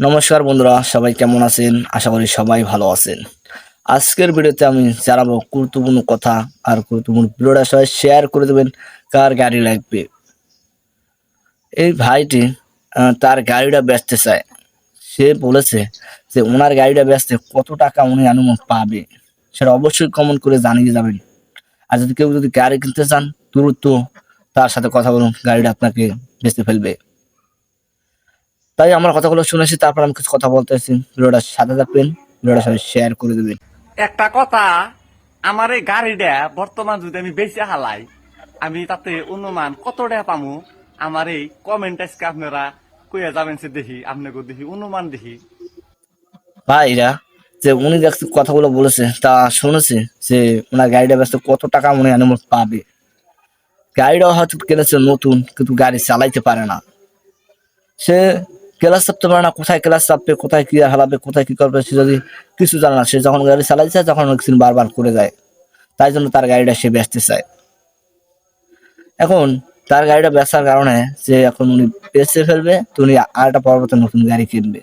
নমস্কার বন্ধুরা, সবাই কেমন আছেন? আশা করি সবাই ভালো আছেন। আজকের ভিডিওতে আমি জানাবো গুরুত্বপূর্ণ কথা আর গুরুত্বপূর্ণ ভিডিওটা সবাই শেয়ার করে দেবেন। কার গাড়ি লাগবে? এই ভাইটি তার গাড়িটা বেচতে চায়। সে বলেছে যে ওনার গাড়িটা বেচতে কত টাকা উনি আনুমান পাবে, সেটা অবশ্যই কমেন্ট করে জানিয়ে যাবেন। আর যদি কেউ গাড়ি কিনতে চান, দ্রুত তার সাথে কথা বলুন, গাড়িটা আপনাকে বেচতে ফেলবে। তাই আমার কথাগুলো শুনেছি, তারপর আমি কিছু কথা বলতেছি। ভিডিওটা সাথে থাকবেন, ভিডিওটা সবাই শেয়ার করে দেবেন। একটা কথা, আমার এই গাড়িটা বর্তমান যদি আমি বেশি হালাই, আমি তাতে অনুমান কত টাকা পামু? আমার এই কমেন্ট আজকে আপনারা কইয়া যাবেন, সে দেখি আপনাকে দেখি অনুমান দেখি। ভাইরা, যে উনি দেখছি কথাগুলো বলেছে তা শুনেছি যে ওনার গাড়িটা বেচতে কত টাকা মনে হয় অনুমান পাবে। গাড়িটাও হয়তো কিনেছে নতুন, কিন্তু গাড়ি চালাইতে পারে না। সে ক্লাস চাপতে পারে না, কোথায় ক্লাস চাপবে, কোথায় কি হারাবে, কোথায় কি করবে, সে যদি কিছু জানে না। সে যখন গাড়ি চালাইছে তখন অ্যাক্সিডেন্ট বারবার করে যায়। তাই জন্য তার গাড়িটা সে বেচতে চায়। এখন তার গাড়িটা বেচার কারণে যে এখন উনি বেচে ফেলবে, তো উনি আরেকটা পরবর্তী নতুন গাড়ি কিনবে।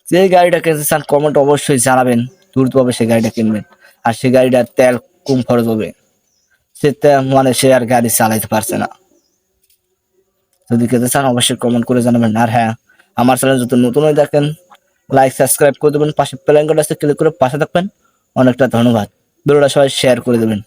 যে গাড়িটা কিনতে চান কমেন্ট অবশ্যই জানাবেন, দ্রুতভাবে সেই গাড়িটা কিনবেন। আর সেই গাড়িটার তেল কম খরচ হবে, সে মানে সে আর গাড়ি চালাইতে পারছে না। যদি কিনতে চান অবশ্যই কমেন্ট করে জানাবেন। আর হ্যাঁ, আমার চ্যানেল যদি নতুন হয়ে দেখেন, লাইক সাবস্ক্রাইব করে দেবেন, পাশে বেল আইকনটা আছে ক্লিক করে পাশে থাকবেন। অনেকটা ধন্যবাদ। ভিডিওটা সবাই শেয়ার করে দেবেন।